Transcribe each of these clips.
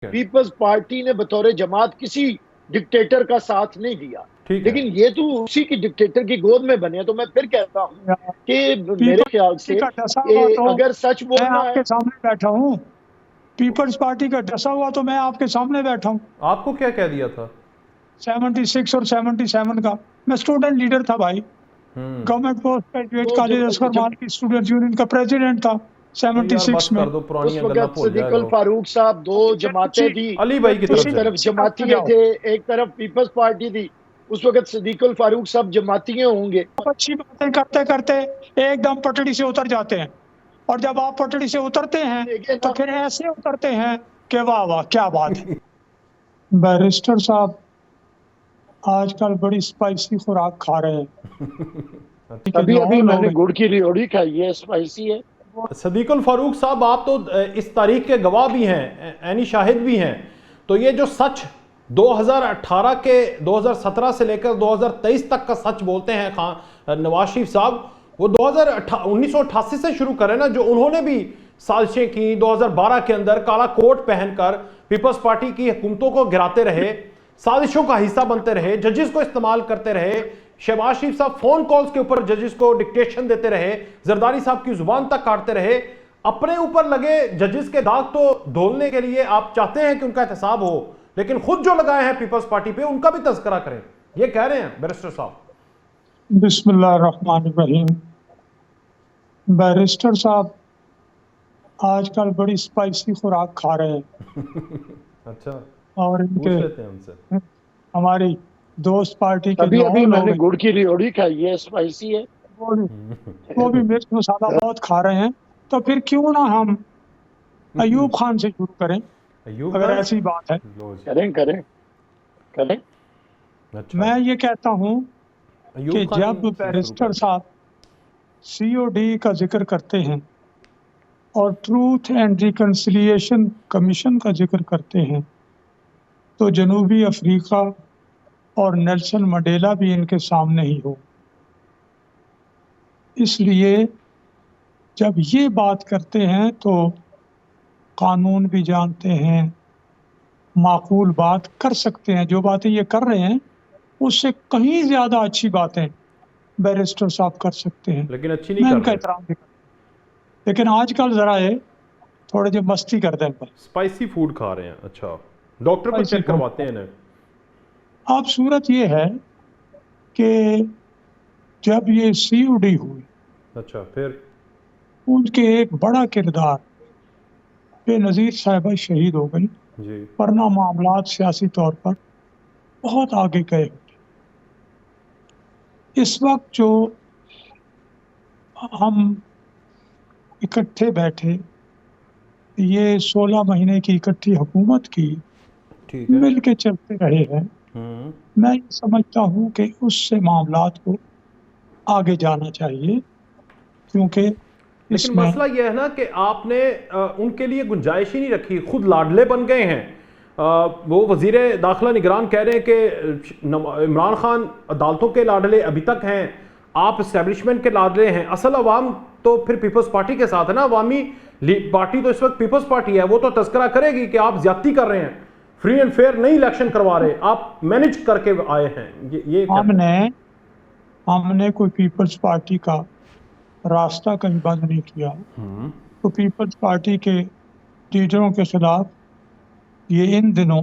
Peoples party نے بطور جماعت کسی ڈکٹیٹر کا ساتھ نہیں دیا، لیکن یہ تو اسی کی ڈکٹیٹر کی گود میں بنے. تو میں پھر کہتا ہوں کہ میرے خیال سے اگر سچ بولنا ہے. آپ کے سامنے بیٹھا ہوں، پیپلز پارٹی کا ڈسا ہوا تو میں آپ کے سامنے بیٹھا ہوں. آپ کو کیا کہہ دیا تھا؟ 76 اور 77 کا میں اسٹوڈنٹ لیڈر تھا بھائی، government post graduate college Asghar مالکی اسٹوڈنٹ یونین کا پریزیڈنٹ تھا 76 میں. اس وقت صدیق الفاروق صاحب دو جماعتیں تھی، علی بھائی کی ایک طرف جماعتیے تھے، ایک طرف پیپلز پارٹی تھی. اس وقت صدیق الفاروق صاحب جماعتیے ہوں گے. اچھی باتیں کرتے کرتے ایک دم پٹڑی سے اتر جاتے ہیں، اور جب آپ پٹڑی سے اترتے ہیں تو پھر ایسے اترتے ہیں کہ واہ واہ کیا بات ہے. بیرسٹر صاحب آج کل بڑی اسپائسی خوراک کھا رہے ہیں. ابھی میں نے گڑ کی ریوڑی کھائی ہے، اسپائسی ہے. صدیق الفاروق صاحب آپ تو اس تاریخ کے گواہ بھی ہیں، عینی شاہد بھی ہیں. تو یہ جو سچ 2018 کے 2017 سے لے کر 2023 تک کا سچ بولتے ہیں نواز شریف صاحب، وہ 1988 سے شروع کریں نا، جو انہوں نے بھی سازشیں کی 2012 کے اندر کالا کوٹ پہن کر پیپلز پارٹی کی حکومتوں کو گراتے رہے، سازشوں کا حصہ بنتے رہے، ججز کو استعمال کرتے رہے. شہباز شریف صاحب فون کالز کے اوپر ججز کو ڈکٹیشن دیتے رہے، زرداری صاحب کی زبان تک کاٹتے رہے. اپنے اوپر لگے ججز کے داغ تو دھولنے کے لیے آپ چاہتے ہیں کہ ان کا احتساب ہو، لیکن خود جو لگائے ہیں پیپلز پارٹی پہ ان کا بھی تذکرہ کریں. یہ کہہ رہے ہیں بیرسٹر صاحب. بسم اللہ الرحمن الرحیم. بیرسٹر صاحب آج کل بڑی اسپائسی خوراک کھا رہے ہیں. اچھا، اور ان کے ہماری دوست پارٹی کے ابھی میں نے گڑ کی ریوڑی کھائی ہے، اسپائسی ہے. وہ بھی مرچ مسالہ بہت کھا رہے ہیں. تو پھر کیوں نہ ہم ایوب خان سے شروع کریں، اگر ایسی بات ہے. کریں. میں یہ کہتا ہوں کہ جب بیرسٹر صاحب سی او ڈی کا ذکر کرتے ہیں اور ٹروتھ اینڈ ریکنسیلیشن کمیشن کا ذکر کرتے ہیں، تو جنوبی افریقہ اور نیلسن منڈیلا بھی ان کے سامنے ہی ہو. اس لیے جب یہ بات کرتے ہیں تو قانون بھی جانتے ہیں، معقول بات کر سکتے ہیں. جو باتیں یہ کر رہے ہیں اس سے کہیں زیادہ اچھی باتیں بیرسٹر صاحب کر سکتے ہیں، لیکن اچھی نہیں میں کر ان کا رہے. احترام بھی کرتا ہوں. لیکن آج کل ذرا یہ تھوڑے جو مستی کرتے ہیں، اسپائسی فوڈ کھا رہے ہیں. اچھا، ڈاکٹر کو چیک کرواتے ہیں. اب صورت یہ ہے کہ جب یہ سی او ڈی ہوئی، اچھا، پھر ان کے ایک بڑا کردار بے نظیر صاحبہ شہید ہو گئی، ورنہ معاملات سیاسی طور پر بہت آگے گئے ہوتے. اس وقت جو ہم اکٹھے بیٹھے، یہ 16 مہینے کی اکٹھی حکومت کی مل کے چلتے رہے ہیں، میں یہ سمجھتا ہوں کہ اس سے معاملات کو آگے جانا چاہیے. کیونکہ لیکن مسئلہ یہ ہے نا کہ آپ نے ان کے لیے گنجائش ہی نہیں رکھی، خود لاڈلے بن گئے ہیں. وہ وزیر داخلہ نگران کہہ رہے ہیں کہ عمران خان عدالتوں کے لاڈلے ابھی تک ہیں، آپ اسٹیبلشمنٹ کے لاڈلے ہیں. اصل عوام تو پھر پیپلز پارٹی کے ساتھ ہے نا. عوامی پارٹی تو اس وقت پیپلز پارٹی ہے، وہ تو تذکرہ کرے گی کہ آپ زیادتی کر رہے ہیں، فری اینڈ فیئر نہیں الیکشن کروا رہے، آپ مینج کر کے آئے ہیں. یہ ہم نے کوئی پیپلز پارٹی کا راستہ کہیں بند نہیں کیا. تو پیپلز پارٹی کے لیڈروں کے خلاف یہ ان دنوں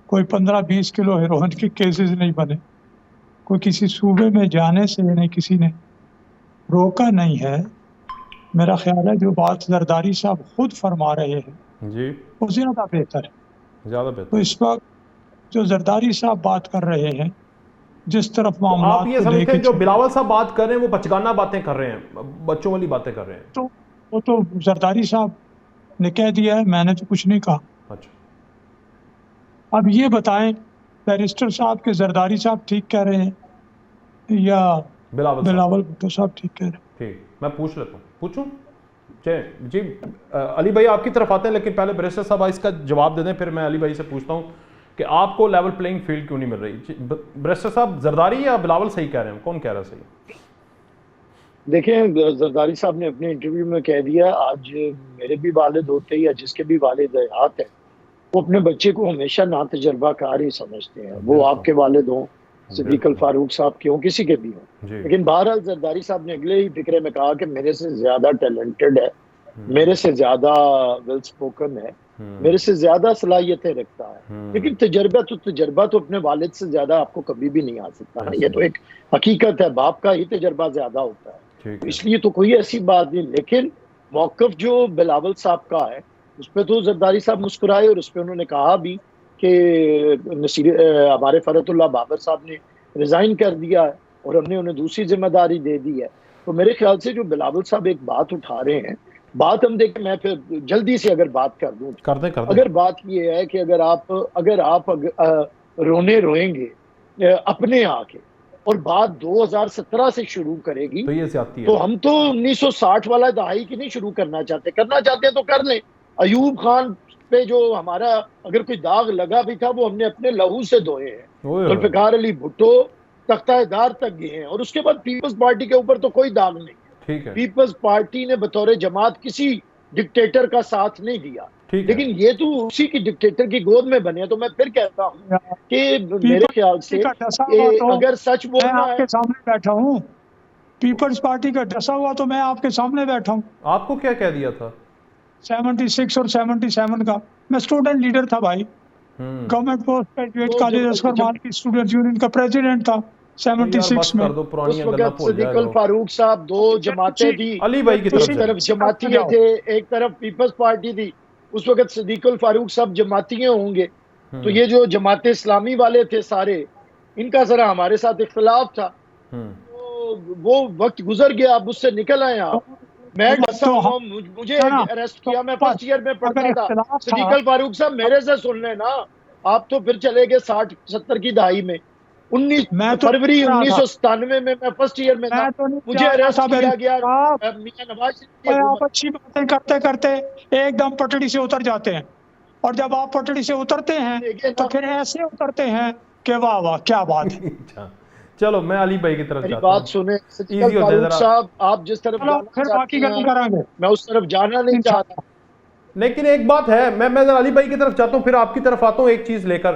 کوئی 15-20 کلو ہیروئن کے کیسز نہیں بنے. کوئی کسی صوبے میں جانے سے نہیں کسی نے روکا نہیں ہے. میرا خیال ہے جو بات زرداری صاحب خود فرما رہے ہیں وہ زیادہ بہتر ہے. تو اس وقت جو زرداری صاحب بات کر رہے ہیں، جس طرف معاملات آپ یہ سمجھتے ہیں جو بلاول صاحب بات کر رہے ہیں وہ بچگانہ باتیں کر رہے ہیں، بچوں والی باتیں کر رہے ہیں. تو وہ تو زرداری صاحب نے کہہ دیا ہے، میں نے تو کچھ نہیں کہا. اچھا، اب یہ بتائیں بیرسٹر صاحب کے زرداری صاحب ٹھیک کہہ رہے ہیں یا بلاول بھٹو صاحب ٹھیک کہہ رہے ہیں؟ ٹھیک، میں پوچھ لیتا ہوں. پوچھوں جی علی بھائی آپ کی طرف آتے ہیں، لیکن پہلے بیرسٹر صاحب اس کا جواب دے دیں، پھر میں علی بھائی سے پوچھتا ہوں کہ آپ کو لیول پلینگ فیلڈ کیوں نہیں مل رہی. بیرسٹر صاحب زرداری یا بلاول صحیح کہہ رہے ہیں، کون کہہ رہا ہے صحیح؟ دیکھیں، زرداری صاحب نے اپنے انٹرویو میں کہہ دیا آج میرے بھی والد ہوتے یا جس کے بھی والد حیات ہیں وہ اپنے بچے کو ہمیشہ ناتجربہ کار ہی سمجھتے ہیں، وہ آپ کے والد ہوں، صدیق الفاروق صاحب کے ہوں، کسی کے بھی ہوں. لیکن بہرحال زرداری صاحب نے اگلے ہی فکرے میں کہا کہ میرے سے زیادہ ٹیلنٹڈ ہے، میرے سے زیادہ ویل سپوکن ہے، میرے سے زیادہ صلاحیتیں رکھتا ہے، لیکن تجربہ تو اپنے والد سے زیادہ آپ کو کبھی بھی نہیں آ سکتا ہے. یہ تو ایک حقیقت ہے، باپ کا ہی تجربہ زیادہ ہوتا ہے، اس لیے تو کوئی ایسی بات نہیں. لیکن موقف جو بلاول صاحب کا ہے اس پہ تو زرداری صاحب مسکرائے، اور اس پہ انہوں نے کہا بھی کہ ہمارے فرحت اللہ بابر صاحب نے ریزائن کر دیا ہے اور ہم نے انہیں دوسری ذمہ داری دے دی ہے. تو میرے خیال سے جو بلاول صاحب ایک بات اٹھا رہے ہیں، بات ہم دیکھیں، میں پھر جلدی سے اگر بات کر دوں، اگر بات یہ ہے کہ اگر آپ روئیں گے اپنے آ کے اور بات 2017 سے شروع کرے گی تو ہم تو 1960 والا دہائی کی نہیں شروع کرنا چاہتے ہیں تو کر لیں. ایوب خان پہ جو ہمارا اگر کوئی داغ لگا بھی تھا وہ ہم نے اپنے لہو سے دھوئے ہیں. ذوالفقار علی بھٹو تختہ دار تک گئے ہیں، اور اس کے بعد پیپلز پارٹی کے اوپر تو کوئی داغ نہیں ہے. پیپلز پارٹی نے بطور جماعت کسی ڈکٹیٹر کا ساتھ نہیں دیا، لیکن یہ تو اسی کی ڈکٹیٹر کی گود میں بنے. تو میں پھر کہتا ہوں کہ میرے خیال سے اگر سچ بولنا ہے، آپ کے سامنے بیٹھا ہوں، پیپلز پارٹی کا ڈسا ہوا تو میں آپ کے سامنے بیٹھا ہوں. آپ کو کیا کہہ دیا تھا 76 اور 77 کا؟ میں اسٹوڈنٹ لیڈر تھا بھائی، government post graduate college Asghar Mall کی اسٹوڈنٹ یونین کا پریزیڈنٹ تھا 76 میں. اس وقت صدیق الفاروق صاحب دو جماعتیں تھی، علی بھائی کی ایک طرف جماعتیے تھے، ایک طرف پیپلز پارٹی تھی. اس وقت صدیق الفاروق صاحب جماعتیے ہوں گے، تو یہ جو جماعت اسلامی والے تھے سارے، ان کا ذرا ہمارے ساتھ اختلاف تھا. وہ وقت گزر گیا، اب اس سے نکل آئے آپ. میں ڈسا ہوں، مجھے اریسٹ کیا، میں فرسٹ ایئر میں پڑھتا تھا. صدیق الفاروق صاحب میرے سے سن لیں نا، آپ تو پھر چلے گئے 60-70 کی دہائی میں. فروری 1997 میں فرسٹ ایئر میں تھا، مجھے اریسٹ کیا گیا. میاں نواز آپ اچھی باتیں کرتے کرتے ایک دم پٹڑی سے اتر جاتے ہیں، اور جب آپ پٹڑی سے اترتے ہیں تو پھر ایسے اترتے ہیں کہ واہ واہ کیا بات ہے. چلو میں علی بھائی کی طرف جاتا ہوں. بات سنیں صدیق الفاروق صاحب، آپ جس طرف جانا چاہتے ہیں میں اس طرف جانا نہیں چاہتا. لیکن ایک بات ہے، میں ذرا علی بھائی کی طرف جاتا ہوں، پھر آپ کی طرف آتا ہوں ایک چیز لے کر.